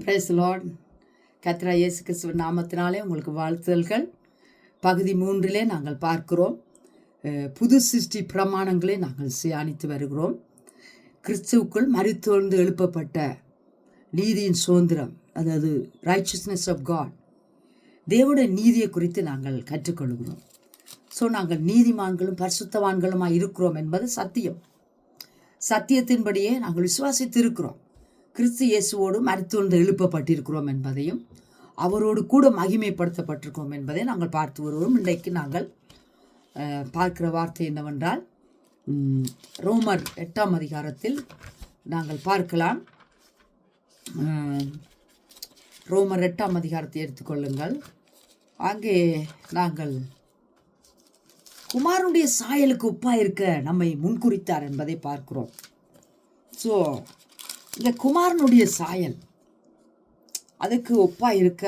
Price Lord. கர்த்தராகிய இயேசு கிறிஸ்துவின் நாமத்தினாலே உங்களுக்கு வாழ்த்துதல்கள். பகுதி 3 நாங்கள் பார்க்கிறோம். புது சிருஷ்டி பிரமாணங்களை நாங்கள் தியானித்து வருகிறோம். கிறிஸ்துவுக்குள் மரித்தோர்ந்து எழுப்பப்பட்ட நீதியின் சுதந்திரம், அதாவது ரைச்சஸ்னஸ் ஆஃப் காட், தேவனுடைய நீதியை குறித்து நாங்கள் கற்றுக்கொள்கிறோம். நாங்கள் நீதிமான்களும் பரிசுத்தவான்களுமாய் இருக்கிறோம் என்பது சத்தியம். சத்தியத்தின்படியே நாங்கள் விசுவாசித்து இருக்கிறோம். கிறிஸ்து இயேசுவோடு மரித்தோர்ந்து எழுப்பப்பட்டிருக்கிறோம் என்பதையும் அவரோடு கூட மகிமைப்படுத்தப்பட்டிருக்கிறோம் என்பதை நாங்கள் பார்த்து வருவோம். இன்றைக்கு நாங்கள் பார்க்கிற வார்த்தை என்னவென்றால், ரோமர் 8ஆம் அதிகாரத்தில் நாங்கள் பார்க்கலாம். ரோமர் 8ஆம் அதிகாரத்தை எடுத்துக்கொள்ளுங்கள். அங்கே நாங்கள் குமாரனுடைய சாயலுக்கு ஒப்பாக இருக்க நம்மை முன்குறித்தார் என்பதை பார்க்கிறோம். இந்த குமாரனுடைய சாயல் அதுக்கு ஒப்பாக இருக்க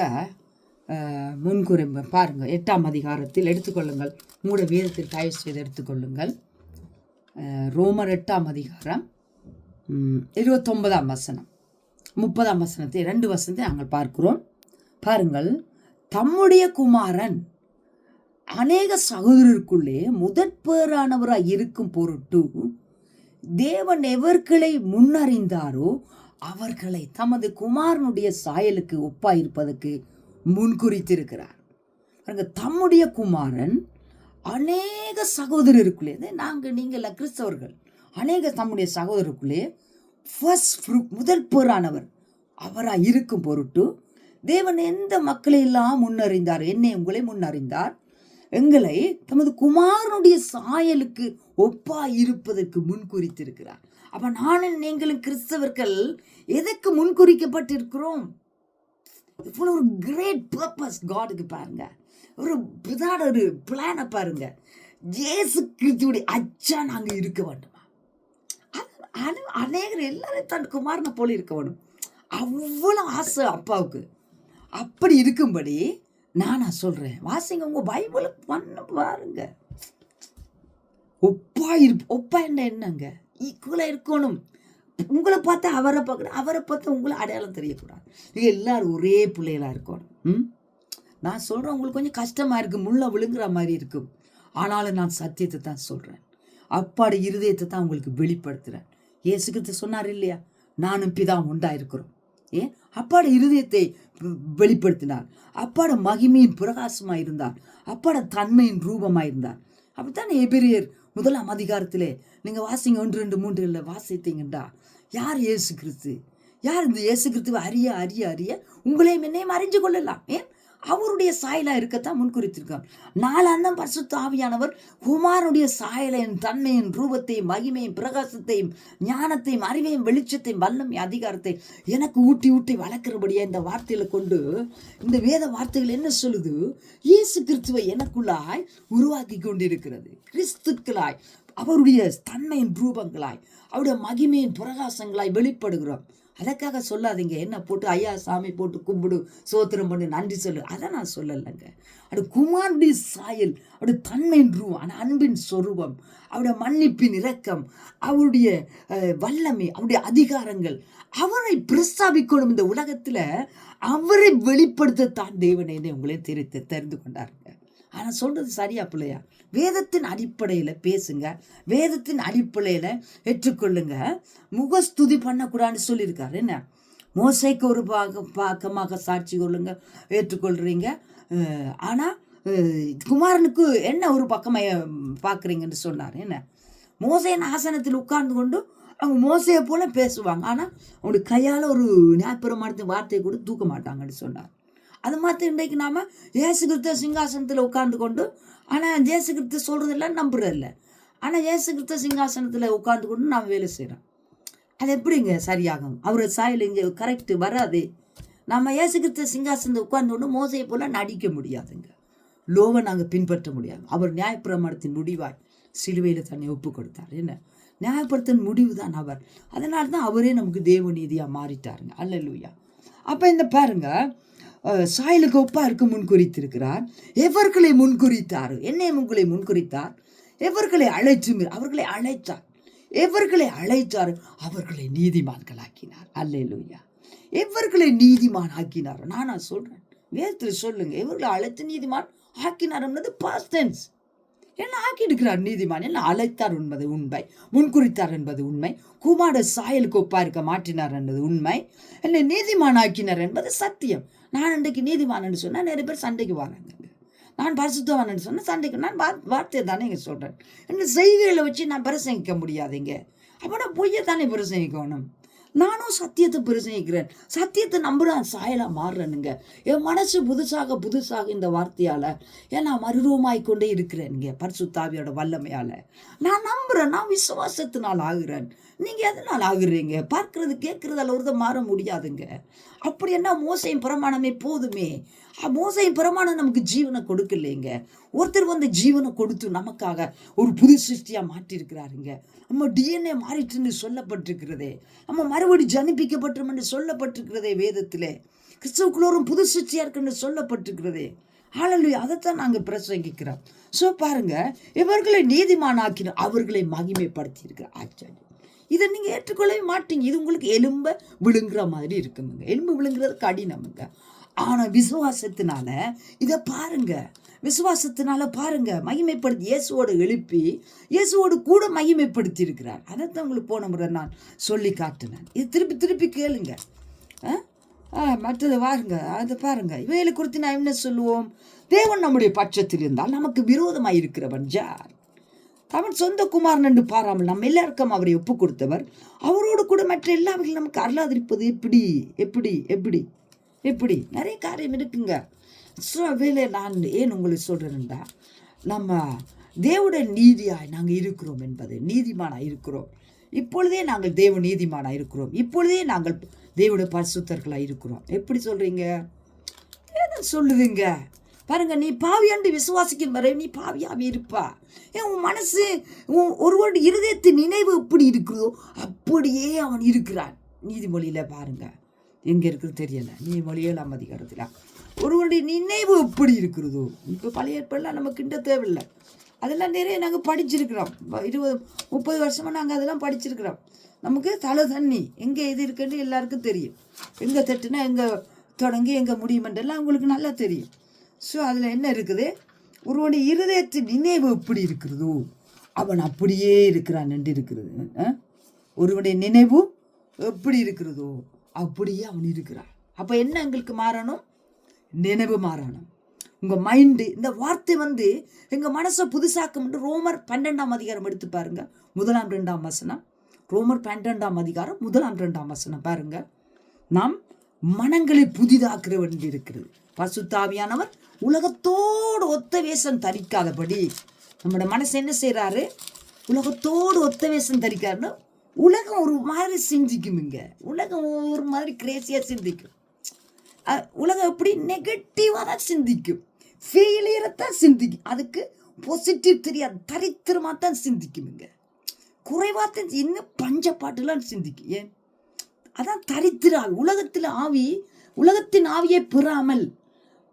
முன்குறி பாருங்கள். 8ஆம் அதிகாரத்தில் எடுத்துக்கொள்ளுங்கள். உங்களோட வேதத்தில் தயவு செய்து எடுத்துக்கொள்ளுங்கள். ரோமர் 8ஆம் அதிகாரம் 29ஆம் வசனம் 30ஆம் வசனத்தை 2 வசனத்தை நாங்கள் பார்க்கிறோம். பாருங்கள். தம்முடைய குமாரன் அநேக சகோதரருக்குள்ளே முதற்பேறானவராய் இருக்கும் பொருட்டு தேவன் எவர்களை முன்னறிந்தாரோ அவர்களை தமது குமாரனுடைய சாயலுக்கு ஒப்பாயிருப்பதற்கு முன்குறித்திருக்கிறார். தம்முடைய குமாரன் அநேக சகோதரருக்குள்ளே, நீங்கள் கிறிஸ்தவர்கள், அநேக தம்முடைய சகோதரருக்குள்ளே முதல் பேரானவர் அவராய் இருக்கும் பொருட்டு தேவன் எந்த மக்களை எல்லாம் முன்னறிந்தார், என்னை உங்களை முன்னறிந்தார், எங்களை தமது குமாரனுடைய சாயலுக்கு ஒப்பா இருப்பதற்கு முன்குறித்திருக்கிறார். அப்ப நானும் நீங்களும் கிறிஸ்தவர்கள் எதற்கு முன்குறிக்கப்பட்டிருக்கிறோம்? இவ்வளவு ஒரு கிரேட் பர்பஸ் காடுக்கு பாருங்க. ஒரு பிளானை பாருங்க. இயேசு கிறிஸ்துவுடைய அச்சா நாங்க இருக்க வேண்டுமா? அநேகர் எல்லாரும் தன் குமாரனை போல இருக்க வேண்டும். அவ்வளவு ஆசை அப்பாவுக்கு. அப்படி இருக்கும்படி நான் சொல்றேன், வாசிங்க, உங்க பைபிளை பண்ண பாருங்க. ஒப்பா என்னங்க? ஈக்குவலா இருக்கணும். உங்களை பார்த்தா அவரை பார்க்கணும், அவரை பார்த்தா உங்களை அடையாளம் தெரியக்கூடாது. நீங்க எல்லாரும் ஒரே பிள்ளைகளா இருக்கணும். நான் சொல்றேன், உங்களுக்கு கொஞ்சம் கஷ்டமா இருக்கு, முள்ள விழுங்குற மாதிரி இருக்கும். ஆனாலும் நான் சத்தியத்தை தான் சொல்றேன். அப்பாட இருதயத்தை தான் உங்களுக்கு வெளிப்படுத்துறேன். இயேசுகிட்ட சொன்னார் இல்லையா, நானும் பிதா உண்டாயிருக்கிறோம். ஏன் அப்பாட இருதயத்தை வெளிப்படுத்தினார். அப்பாட மகிமையின் பிரகாசமாக இருந்தார். அப்பாட தன்மையின் ரூபமாக இருந்தார். அப்படித்தான் எபிரேயர் 1ஆம் அதிகாரத்திலே நீங்கள் வாசிங்க 1, 2, 3 வாசித்தீங்கண்டா, யார் இயேசு கிறிஸ்து, யார் இந்த இயேசு கிறிஸ்துவை அறிய அறிய அறிய உங்களையும் என்னையும் அறிஞ்சு கொள்ளலாம். ஏன் அவருடைய சாயலா இருக்கத்தான் முன்குறித்திருக்கார். 4ஆம் பரிசுத்த ஆவியானவர் குமாரனுடைய சாயலையும் தன்மையின் ரூபத்தையும் மகிமையும் பிரகாசத்தையும் ஞானத்தையும் அறிவையும் வெளிச்சத்தையும் வல்லமை அதிகாரத்தை எனக்கு ஊட்டி ஊட்டி வளர்க்கிறபடியா இந்த வார்த்தையில கொண்டு இந்த வேத வார்த்தைகள் என்ன சொல்லுது? இயேசு கிறிஸ்துவை எனக்குள்ளாய் உருவாக்கி கொண்டிருக்கிறது. கிறிஸ்துக்களாய் அவருடைய தன்மையின் ரூபங்களாய் அவருடைய மகிமையின் பிரகாசங்களாய் வெளிப்படுகிறோம். அதற்காக சொல்லாதீங்க, என்ன போட்டு ஐயா சாமி போட்டு கும்பிடு, சோத்திரம் பண்ணு, நன்றி சொல்லு, அதை நான் சொல்லலைங்க. அது குமாரனுடைய சாயல், அவருடைய தன்மையின் ரூபம், அன்பின் சொரூபம், அவருடைய மன்னிப்பின் இரக்கம், அவருடைய வல்லமை, அவருடைய அதிகாரங்கள், அவரை பிரஸ்தாபிக்கணும் இந்த உலகத்துல. அவரை வெளிப்படுத்தத்தான் தேவன் என்னை உங்களே தெரிந்து கொண்டாருங்க. ஆனா சொல்றது சரியா பிள்ளையா? வேதத்தின் அடிப்படையில பேசுங்க, வேதத்தின் அடிப்படையில ஏற்றுக்கொள்ளுங்க. முகஸ்துதி பண்ணக்கூடாதுன்னு சொல்லியிருக்காரு. என்ன, மோசைக்கு ஒரு பாக்கமாக சாட்சி கொள்ளுங்க, ஏற்றுக்கொள்றீங்க. ஆனா குமாரனுக்கு என்ன ஒரு பக்கமாக பார்க்குறீங்கன்னு சொன்னார். என்ன, மோசையின் ஆசனத்தில் உட்கார்ந்து கொண்டு அவங்க மோசையை போல பேசுவாங்க, ஆனா அவங்களுடைய கையால் ஒரு நியாயப்பிரமாணத்தின் வார்த்தையை கூட தூக்க மாட்டாங்கன்னு சொன்னார். அது மாதிரி இன்றைக்கு நாம இயேசு கிறிஸ்து சிங்காசனத்தில் உட்கார்ந்து கொண்டு, ஆனால் இயேசு கிறிஸ்து சொல்றதெல்லாம் நம்புறதில்ல. ஆனால் இயேசு கிறிஸ்து சிங்காசனத்தில் உட்கார்ந்து கொண்டு நாம் வேலை செய்கிறோம். அது எப்படிங்க சரியாகும்? அவரோட சாயல் இங்கே கரெக்டு வராது. நம்ம இயேசு கிறிஸ்து சிங்காசனத்தை உட்கார்ந்து கொண்டு மோசையை போல நடிக்க முடியாதுங்க. லோவை நாங்கள் பின்பற்ற முடியாது. அவர் நியாயப்பிரமாணத்தின் முடிவாய் சிலுவையில் தன்னை ஒப்பு கொடுத்தார். என்ன, நியாயப்படுத்தின் முடிவு தான் அவர். அதனால தான் அவரே நமக்கு தேவ நீதியாக மாறிட்டாருங்க. அல்லேலூயா. அப்போ இந்த பாருங்க, சாயலுக்கு ஒப்பா இருக்க முன்குறித்திருக்கிறார். எவர்களை முன்குறித்தார்? என்னை உங்களை முன்குறித்தார். எவர்களை அவர்களை அழைத்தார். எவர்களை அழைத்தார்? அவர்களை நீதிமான்களாக்கினார். அல்லேலூயா. எவர்களை நீதிமான் ஆக்கினார். நானா சொல்றேன், வேதத்தில் சொல்லுங்க, எவர்களை அழைத்து நீதிமான் ஆக்கினார் பாஸ்ட் டென்ஸ். என்ன ஆக்கிடுக்கிறார் நீதிமான், என்ன அழைத்தார் என்பது உண்மை, முன்குறித்தார் என்பது உண்மை, குமார சாயலுக்கு ஒப்பா இருக்க மாற்றினார் என்பது உண்மை, என்ன நீதிமான் ஆக்கினார் என்பது சத்தியம். நான் இன்றைக்கு நீதிமான் சொன்னா நிறைய பேர் சண்டைக்கு வராங்க. நான் பரிசுத்தவான் சொன்னா சண்டைக்கு, நான் வார்த்தையை தானே இங்க சொல்றேன். என்ன செய்கைகளை வச்சு நான் பிரசங்கிக்க முடியாதுங்க. அப்ப நான் பொய்யை தானே பிரசங்கிக்கணும். நானும் சத்தியத்தை பிரசங்கிக்கிறேன், சத்தியத்தை நம்புறான், சாயலா மாறுறேனுங்க. என் மனசு புதுசாக இந்த வார்த்தையால ஏன்னா மறுரூபமாய் கொண்டே இருக்கிறேனுங்க. பரிசுத்த ஆவியோட வல்லமையால நான் நம்புறேன், நான் விசுவாசத்தினால் ஆகுறேன். நீங்க எதனால் ஆகுறீங்க? பார்க்கறது கேட்கறதால ஒருத்த மாற முடியாதுங்க. அப்படி என்ன மோசையின் பிரமாணமே போதுமே. மோசையின் பிரமாணம் நமக்கு ஜீவனை கொடுக்கலைங்க. ஒருத்தர் வந்து ஜீவனை கொடுத்து நமக்காக ஒரு புது சிருஷ்டியா மாற்றிருக்கிறாருங்க. நம்ம டிஎன்ஏ மாறிட்டுன்னு சொல்லப்பட்டிருக்கிறதே, நம்ம மறுபடி ஜனிப்பிக்கப்பட்டோம் என்று சொல்லப்பட்டிருக்கிறதே வேதத்திலே. கிறிஸ்துவுக்குள்ளோரும் புது சிருஷ்டியா இருக்குன்னு சொல்லப்பட்டிருக்கிறதே. ஹல்லேலூயா. அதைத்தான் நாங்கள் பிரசங்கிக்கிறோம். ஸோ பாருங்க, இவர்களை நீதிமானாக்கின அவர்களை மகிமைப்படுத்தி இருக்கிற ஆச்சாரியம். இதை நீங்கள் ஏற்றுக்கொள்ளவே மாட்டீங்க. இது உங்களுக்கு எலும்பை விழுங்குற மாதிரி இருக்குமுங்க. எலும்பு விழுங்குறது கடினமுங்க. ஆனால் விசுவாசத்தினால இதை பாருங்க, விசுவாசத்தினால பாருங்க மகிமைப்படுத்தி இயேசுவோடு எழுப்பி இயேசுவோடு கூட மகிமைப்படுத்தி இருக்கிறார். அதைத்தான் உங்களுக்கு போன முறை நான் சொல்லி காட்டினேன். இது திருப்பி திருப்பி கேளுங்க. மற்றது பாருங்க, அதை பாருங்க. இவைகளை குறித்து நான் என்ன சொல்லுவோம்? தேவன் நம்முடைய பட்சத்தில் இருந்தால் நமக்கு விரோதமாக இருக்கிறவன் யார்? அவன் சொந்த குமாரன் என்று பாராமல் நம்ம எல்லாருக்கும் அவரை ஒப்பு கொடுத்தவர். அவரோடு கூட மற்ற எல்லாவர்களும் நமக்கு அருளாதிருப்பது எப்படி எப்படி எப்படி எப்படி? நிறைய காரியம் இருக்குங்க. வேலை நான் ஏன் உங்களுக்கு சொல்றேன்டா, நம்ம தேவனுடைய நீதியாய் நாங்கள் இருக்கிறோம் என்பது, நீதிமானாக இருக்கிறோம். இப்பொழுதே நாங்கள் தேவ நீதிமானாக இருக்கிறோம். இப்பொழுதே நாங்கள் தேவனுடைய பரிசுத்தர்களாக இருக்கிறோம். எப்படி சொல்றீங்க? ஏன்னு சொல்லுதுங்க பாருங்க. நீ பாவியாண்டு விசுவாசிக்கும் வரை நீ பாவியாவே இருப்பா. உன் மனசு ஒருவருடைய இருதயத்தின் நினைவு எப்படி இருக்குதோ அப்படியே அவன் இருக்கிறான். நீதிமொழியில பாருங்க, எங்க இருக்குது தெரியல, நீதிமொழி 7ஆம் அதிகாரத்தில் ஒருவருடைய நினைவு எப்படி இருக்கிறதோ. இப்போ பழைய ஏற்பாடுலாம் நமக்கு கிட்ட தேவையில்லை, அதெல்லாம் நிறைய நாங்கள் படிச்சிருக்கிறோம். 20-30 வருஷமாக நாங்கள் அதெல்லாம் படிச்சிருக்கிறோம். நமக்கு தலை தண்ணி எங்கே எது இருக்குன்னு எல்லாருக்கும் தெரியும். எங்கே தட்டுனா எங்கே தொடங்கி எங்கே முடியுமென்றெல்லாம் உங்களுக்கு நல்லா தெரியும். ஸோ அதில் என்ன இருக்குது? ஒருவனுடைய இருதயத்தின் நினைவு எப்படி இருக்கிறதோ அவன் அப்படியே இருக்கிறான் என்று இருக்கிறது. ஒருவனுடைய நினைவு எப்படி இருக்கிறதோ அப்படியே அவன் இருக்கிறான். அப்போ என்ன எங்களுக்கு மாறணும்? நினைவு மாறணும். உங்கள் மைண்டு, இந்த வார்த்தை வந்து எங்கள் மனசை புதுசாக்கும். ரோமர் 12ஆம் அதிகாரம் எடுத்து பாருங்க, 1-2 வசனம். ரோமர் 12ஆம் அதிகாரம் 1-2 வசனம் பாருங்க. நாம் மனங்களை புதிதாக்குற வேண்டி இருக்கிறது. பரிசுத்த ஆவியானவர் உலகத்தோடு ஒத்த வேஷம் தரிக்காதபடி நம்மளோட மனசு என்ன செய்யறாரு? உலகத்தோடு ஒத்த வேஷம் தரிக்காருன்னா உலகம் ஒரு மாதிரி சிந்திக்குமுங்க. உலகம் ஒரு மாதிரி கிரேசியா சிந்திக்கும். உலகம் எப்படி நெகட்டிவா தான் சிந்திக்கும், ஃபெயிலியரைத்தான் சிந்திக்கும். அதுக்கு பாசிட்டிவ் தெரியாது, தரித்திரமா தான் சிந்திக்குமுங்க. குறைவாத்தான் இன்னும் பஞ்ச பாட்டுலாம் சிந்திக்கும். ஏன்? அதான் தரித்திர ஆவி. உலகத்தின் ஆவியை பெறாமல்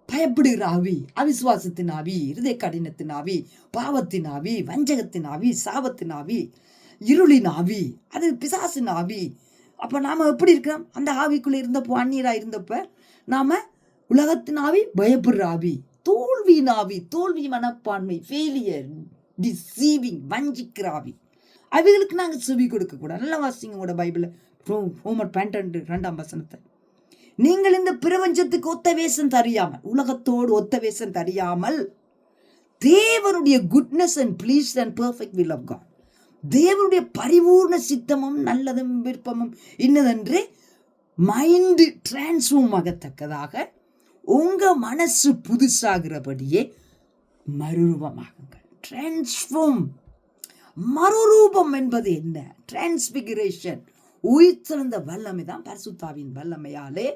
பயப்படுகிற ஆவி, அவிசுவாசத்தின் ஆவி, இருதய கடினத்தின் ஆவி, பாவத்தின் ஆவி, வஞ்சகத்தின் ஆவி, சாபத்தின் ஆவி, இருளின் ஆவி, அது பிசாசின் ஆவி. அப்போ நாம் எப்படி இருக்கிறோம்? அந்த ஆவிக்குள்ளே இருந்தப்போ, அந்நீராக இருந்தப்ப நாம் உலகத்தின் ஆவி, பயப்படுற ஆவி, தோல்வியின் ஆவி, தோல்வி மனப்பான்மை, ஃபெயிலியர், டிசீவிங், வஞ்சிக்கிற ஆவி, அவைகளுக்கு நாங்கள் செவி கொடுக்கக்கூடாது. நல்லா வாசிங்க கூட பைபிளில், ரோமர் 12-2 வசனத்தை. நீங்கள் இந்த பிரபஞ்சத்துக்கு ஒத்த வேஷம் தெரியாமல், உலகத்தோடு ஒத்த வேஷம் தெரியாமல், தேவனுடைய goodness and please and perfect will of God, தேவனுடைய பரிபூர்ண சித்தமும் நல்லதும் விருப்பமும் இன்னதென்று மைண்டு டிரான்ஸ்ஃபார்ம் ஆகத்தக்கதாக உங்க மனசு புதுசாகிறபடியே மறுரூபமாகுங்கள். டிரான்ஸ்ஃபார்ம், மறுரூபம் என்பது என்ன? டிரான்ஸ்பிகரேஷன், உயிர்த்தெழுந்த வல்லமை தான். பரிசுத்தாவின் வல்லமையாலே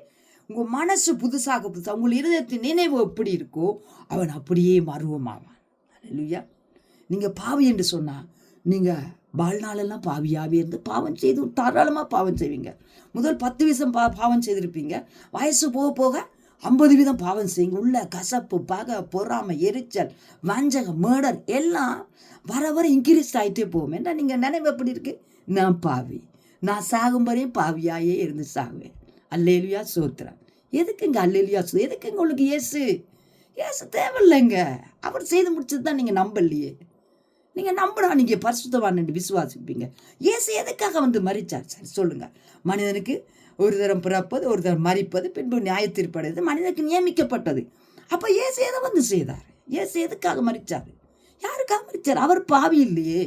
உங்க மனசு புதுசாக உங்கள் இருதயத்தின் நினைவு எப்படி இருக்கோ அவன் அப்படியே மறுரூபமாவான். அல்லேலூயா. நீங்க பாவி என்று சொன்னா நீங்க வாழ்நாளெல்லாம் பாவியாவே இருந்து பாவம் செய்து தாராளமாக பாவம் செய்வீங்க. முதல் 10% பாவம் செய்திருப்பீங்க. வயசு போக போக 50% பாவம் செய்யுங்க. உள்ள கசப்பு, பகை, பொறாமை, எரிச்சல், வஞ்சகம், மேடர் எல்லாம் வர வர இன்க்ரீஸ் ஆகிட்டே போகும். ஏன்னா நீங்கள் நினைவு எப்படி இருக்கு? நான் பாவி, நான் சாகும் வரையும் பாவியாயே இருந்து சாகுவேன். அல்லேலுயா சோத்திரம். எதுக்குங்க அல்லேலுயா எதுக்குங்க உங்களுக்கு இயேசு? இயேசு தேவையில்லைங்க. அவர் செய்து முடிச்சது தான் நீங்கள் நம்பலையே. நீங்கள் நம்பினா நீங்கள் பரிசுத்தவான் என்று விசுவாசிப்பீங்க. இயேசு எதுக்காக வந்து மரிச்சார்? சரி சொல்லுங்க. மனிதனுக்கு ஒரு தரம் பிறப்பது, ஒரு தரம் மரிப்பது, பின்பு நியாயத்தீர்ப்படைவது மனிதனுக்கு நியமிக்கப்பட்டது. அப்போ இயேசு எதை வந்து செய்தார்? இயேசு எதுக்காக மரிச்சார்? யாருக்காக மரிச்சார்? அவர் பாவி இல்லையே.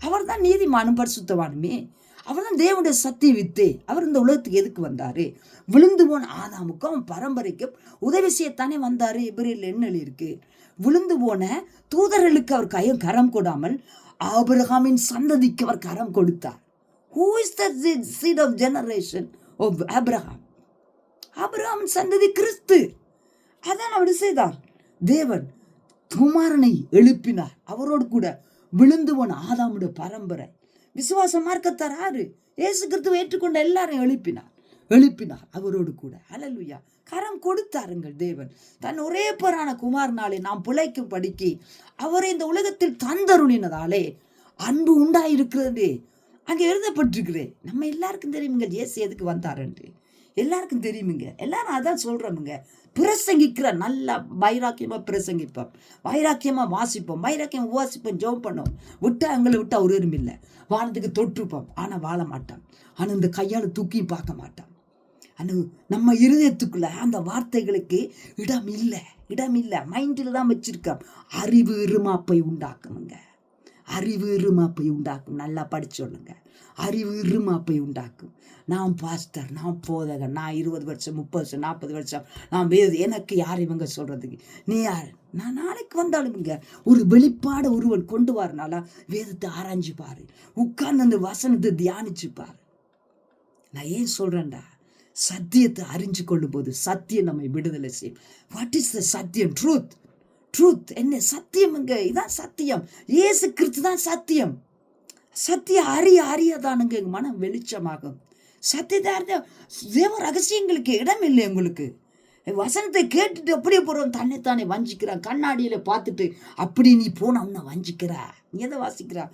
அவர் தான் நீதிமானும் பரிசுத்தவானுமே. அவர் தான் தேவனுடைய சத்திய வித்தே. அவர் இந்த உலகத்துக்கு எதுக்கு வந்தாரு? விழுந்து போன ஆதாமுக்கும் பரம்பரைக்கும் உதவி செய்யத்தானே வந்தாரு. எபிரேயர்ல என்ன இருக்கு? விழுந்து போன தூதர்களுக்கு அவர் கரம் கொடாமல் ஆபிரகாமின் சந்ததிக்கு அவர் கரம் கொடுத்தார். Who is the seed of generation of Abraham? ஆபிரகாமின் சந்ததி கிறிஸ்து. அதான் அவர் செய்தார். தேவன் குமாரனை எழுப்பினார். அவரோடு கூட விழுந்து போன ஆதாமுடைய பரம்பரை விசுவாச மார்க்கத்தார் ஆறு இயேசு கிறிஸ்துவை ஏற்றுக்கொண்ட எல்லாரையும் எழுப்பினார் அவரோடு கூட. அல்லேலூயா. கரம் கொடுத்தாருங்கள் தேவன். தன் ஒரே பேரான குமாரனாலே நாம் பிழைக்கும் படிக்கு அவரை இந்த உலகத்தில் தந்தருளினதாலே அன்பு உண்டாயிருக்கிறது அங்கே எழுதப்பட்டிருக்கிறேன். நம்ம எல்லாருக்கும் தெரியுமுங்க இயேசு எதுக்கு வந்தாருன்ட்டு. எல்லாருக்கும் தெரியுமுங்க. எல்லாரும் அதான் சொல்கிறோமுங்க. பிரசங்கிக்கிற நல்லா வைராக்கியமாக பிரசங்கிப்போம், வைராக்கியமாக வாசிப்போம், வைராக்கியம் வாசிப்போம், ஜெபம் பண்ணோம். எங்களை விட்டா ஒரு இல்லை. வானத்துக்கு தொற்றுப்போம், ஆனால் வாழ மாட்டோம். ஆனால் இந்த கையால் தூக்கியும் பார்க்க மாட்டோம். ஆனால் நம்ம இருதயத்துக்குள்ள அந்த வார்த்தைகளுக்கு இடம் இல்லை. மைண்டில் தான் வச்சிருக்கோம். அறிவு இருமாப்பை உண்டாக்குமுங்க. அறிவு இருமாப்பை உண்டாக்கும். நல்லா படிச்சு சொல்லுங்க. அறிவு இருமாப்பை உண்டாக்கும். நான் பாஸ்டர், நான் போதகன், நான் 20 வருஷம் 30 வருஷம் 40 வருஷம் நான் எனக்கு யார் இவங்க சொல்றதுக்கு? நீ யார்? நான் நாளைக்கு வந்தாலும் இங்க ஒரு வெளிப்பாடு ஒருவன் கொண்டு வரனால வேதத்தை ஆராய்ஞ்சு பாரு, உட்கார்ந்து அந்த வசனத்தை தியானிச்சு பாரு. நான் ஏன் சொல்றேன்டா? சத்தியத்தை அறிஞ்சு கொள்ளும் போது சத்தியம் நம்மை விடுதலை செய்யும். வாட் இஸ் த சத்தியம்? ட்ரூத் என்ன? சத்தியம் இங்க இதான் சத்தியம். இயேசு கிறிஸ்து தான் சத்தியம். சத்தியம் அறியதானுங்க எங்க மனம் வெளிச்சமாகும். சத்தியத்தை தேவ ரகசியங்களுக்கு இடம் இல்லை. உங்களுக்கு வசனத்தை கேட்டுட்டு அப்படியே போறோம், தன்னைத்தானே வஞ்சிக்கிறான். கண்ணாடியில பார்த்துட்டு அப்படி நீ போனோம்னா வஞ்சிக்கிறா. நீ எதை வாசிக்கிறா?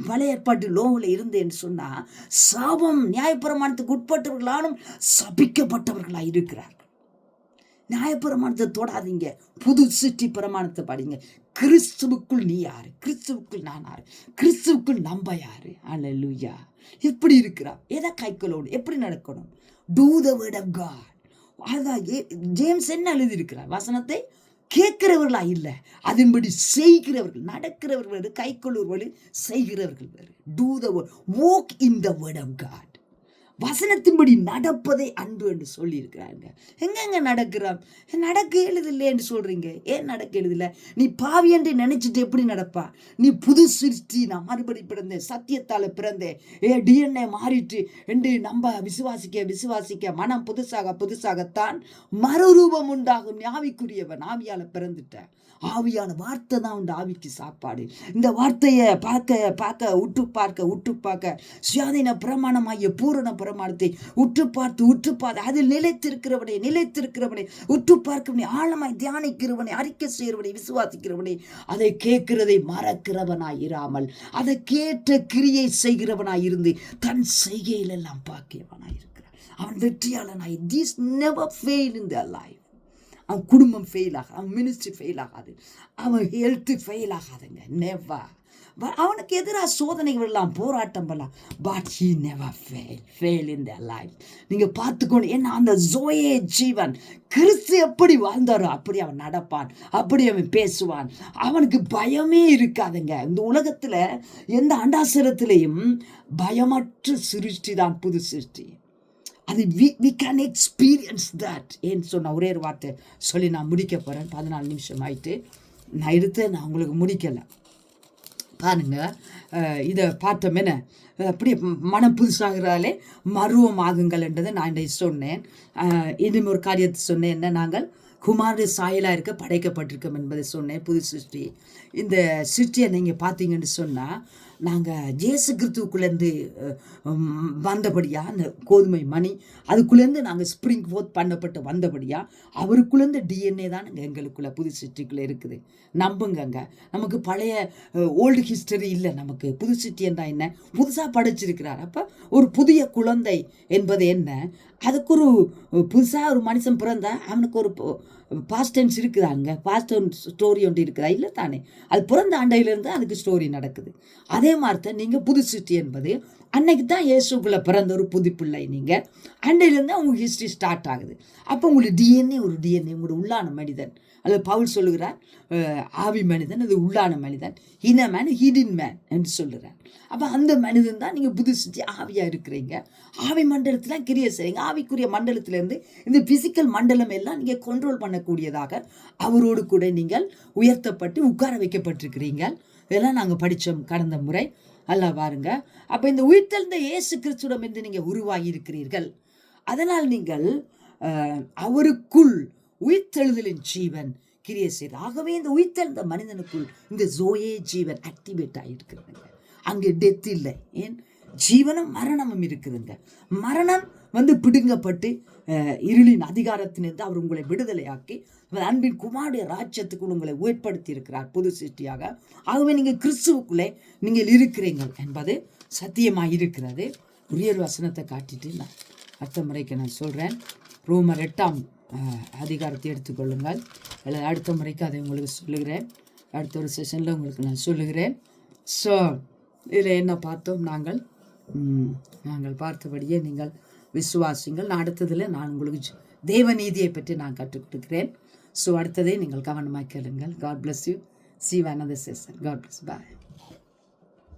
பழைய ஏற்பாட்டு லோவில் இருந்தேன்னு சொன்னா சாபம் நியாயப்பிரமாணத்துக்கு உட்பட்டவர்களாலும் சபிக்கப்பட்டவர்களா இருக்கிறார்கள். நியாயப்பிரமாணத்தை தொடாதீங்க, புது சிருஷ்டி பிரமாணத்தை படிங்க. கிறிஸ்துவுக்குள் நீ யாரு? கிறிஸ்துவுக்குள் நான் யாரு? கிறிஸ்துவுக்குள் நம்ப யாரு? அல்லேலூயா. எப்படி இருக்கிறா? எதை கைக்கொள்ளணும்? எப்படி நடக்கணும்? To the word of God. அதான் ஜேம்ஸ் என்ன எழுதியிருக்கிறார்? வசனத்தை கேட்கிறவர்களா இல்லை, அதன்படி செய்கிறவர்கள், நடக்கிறவர்கள், கைக்கொள்ளுவர்கள், செய்கிறவர்கள் வேறு. Do the word, walk in the word of God. வசனத்தின்படி நடப்பதை அன்பு என்று சொல்லி இருக்கிறாங்க. எங்கெங்க நடக்கிறோம்? நடக்க எழுதில்லை என்று சொல்றீங்க. ஏன் நடக்க எழுதில்லை? நீ பாவி என்று நினைச்சிட்டு எப்படி நடப்பா? நீ புது சிருஷ்டி, நான் மறுபடி பிறந்தேன், சத்தியத்தால பிறந்தேன், டிஎன்ஏ மாறிட்டு என்று நம்ப விசுவாசிக்க மனம் புதுசாகத்தான் மறுரூபம் உண்டாகும். ஆவிக்குரியவன் ஆவியால பிறந்துட்ட. ஆவியான வார்த்தை தான் உண்டு ஆவிக்கு சாப்பாடு. இந்த வார்த்தையை பார்க்க உற்று பார்க்க சுயாதீன பிரமாணமாகிய பூரண பிரமாணத்தை உற்று பார்த்து அதில் நிலைத்திருக்கிறவனை உற்று பார்க்கிறவனை, ஆழமாய் தியானிக்கிறவனை, அறிக்கை செய்கிறவனை, விசுவாசிக்கிறவனை, அதை கேட்கிறதை மறக்கிறவனாய் இராமல் அதை கேட்ட கிரியை செய்கிறவனாய் இருந்து தன் செய்கையிலெல்லாம் பாக்கியவனாய் இருக்கிறான். அவன் வெற்றியாளனாய். These never fail in their life. அவன் குடும்பம் ஃபெயில் ஆகாது, அவன் மினிஸ்ட்ரி ஃபெயில் ஆகாது, அவன் ஹெல்த்து ஃபெயில் ஆகாதுங்க. நெவர். அவனுக்கு எதிராக சோதனைகள் எல்லாம், போராட்டம் எல்லாம், but he never fail in their life. நீங்கள் பார்த்துக்கணும். ஏன்னா அந்த ஜோயே ஜீவன் கிறிஸ்து எப்படி வாழ்ந்தாரோ அப்படி அவன் நடப்பான், அப்படி அவன் பேசுவான். அவனுக்கு பயமே இருக்காதுங்க. இந்த உலகத்தில் எந்த அண்டாசரத்திலையும் பயமற்ற சிருஷ்டி தான் புது சிருஷ்டி. அது we can experience that. ஏன்னு சொன்ன ஒரே ஒரு வார்த்தை சொல்லி நான் முடிக்க போகிறேன். 14 நிமிஷம் ஆயிட்டு நான் உங்களுக்கு முடிக்கலை. பாருங்க, இதை பார்த்தோம். என்ன அப்படியே மனம் புதுசாகிறாலே மருவம் ஆகுங்கள் என்றதை நான் இன்றைக்கு சொன்னேன். இன்னும் ஒரு காரியத்தை சொன்னேன். என்ன? நாங்கள் குமார சாயலாக இருக்க படைக்கப்பட்டிருக்கோம் என்பதை சொன்னேன். புது சிருஷ்டி. இந்த சிருஷ்டியை நீங்கள் பார்த்தீங்கன்னு சொன்னால் நாங்கள் இயேசு கிறிஸ்துவுக்குள்ளேருந்து வந்தபடியா, அந்த கோதுமை மணி அதுக்குள்ளேருந்து நாங்கள் ஸ்ப்ரிங் ஃபோர்த் பண்ணப்பட்டு வந்தபடியா, அவருக்குள்ளேருந்து டிஎன்ஏ தான் எங்களுக்குள்ள புது சிட்டிக்குள்ளே இருக்குது. நம்புங்கங்க. நமக்கு பழைய ஓல்டு ஹிஸ்டரி இல்லை. நமக்கு புது சிட்டி என்றா என்ன, புதுசாக படைச்சிருக்கிறார். அப்போ ஒரு புதிய குழந்தை என்பது என்ன, அதுக்கு ஒரு புதுசாக ஒரு மனுஷன் பிறந்தா அவனுக்கு ஒரு பாஸ்ட் டென்ஸ் இருக்குதாங்க, பாஸ்ட் ஸ்டோரி ஒன்று இருக்குதா, இல்லை தானே. அது பிறந்த ஆண்டையிலேருந்து அதுக்கு ஸ்டோரி நடக்குது. அதே மாதிரி தான் நீங்கள் புது சிட்டி என்பது அன்னைக்கு தான் இயேசுக்குள்ளே பிறந்த ஒரு புது பிள்ளை. நீங்கள் அண்டையிலேருந்து உங்களுக்கு ஹிஸ்ட்ரி ஸ்டார்ட் ஆகுது. அப்போ உங்களுக்கு டிஎன்ஏ ஒரு டிஎன்ஏ உங்களோட உள்ளான மனிதன், அல்லது பவுல் சொல்லுகிறார் ஆவி மனிதன், அது உள்ளான மனிதன், இன மேன் ஹிடின் மேன் என்று சொல்லுறார். அப்போ அந்த மனிதன் தான் நீங்கள் புது சிட்டி ஆவியாக இருக்கிறீங்க. ஆவி மண்டலத்தில் கிரியை செய்யுங்க. ஆவிக்குரிய மண்டலத்திலேருந்து இந்த பிசிக்கல் மண்டலம் எல்லாம் நீங்கள் கண்ட்ரோல் பண்ணக்கூடியதாக அவரோடு கூட நீங்கள் உயர்த்தப்பட்டு உட்கார வைக்கப்பட்டிருக்கிறீங்க. இதெல்லாம் நாங்கள் படித்தோம் கடந்த முறை. அல்ல பாருங்க. அப்போ இந்த உயிர்த்தெழுந்த இயேசு கிறிஸ்துவிடமிருந்து நீங்கள் உருவாகி இருக்கிறீர்கள். அதனால் நீங்கள் அவருக்குள் உயிர்த்தெழுதலின் ஜீவன் கிரியை செய்து. ஆகவே இந்த உயிர்த்தெழுந்த மனிதனுக்குள் இந்த ஜோயே ஜீவன் ஆக்டிவேட் ஆகிருக்குதுங்க. அங்கே டெத் இல்லை. ஏன், ஜீவனும் மரணமும் இருக்குதுங்க. மரணம் பிடுங்கப்பட்டு இருளின் அதிகாரத்திலிருந்து அவர் உங்களை விடுதலையாக்கி அன்பின் குமாரனுடைய ராஜ்யத்துக்குள் உங்களை உயர்படுத்தி இருக்கிறார் புது சிருஷ்டியாக. ஆகவே நீங்கள் கிறிஸ்துவுக்குள்ளே நீங்கள் இருக்கிறீர்கள் என்பது சத்தியமாக இருக்கிறது. உரிய வசனத்தை காட்டிட்டு நான் அடுத்த முறைக்கு நான் சொல்கிறேன். ரோமர் 8ஆம் அதிகாரத்தை எடுத்துக்கொள்ளுங்கள். அல்லது அடுத்த முறைக்கு அதை உங்களுக்கு சொல்லுகிறேன். அடுத்த ஒரு செஷனில் உங்களுக்கு நான் சொல்லுகிறேன். ஸோ இதில் என்ன பார்த்தோம், நாங்கள் பார்த்தபடியே நீங்கள் விசுவாசிங்கள். நான் அடுத்ததில் நான் உங்களுக்கு தேவநீதியை பற்றி நான் கற்றுக் கொடுக்கிறேன். ஸோ அடுத்ததை நீங்கள் கவனமாக கேளுங்கள். God bless you. See you another session. God bless. Bye.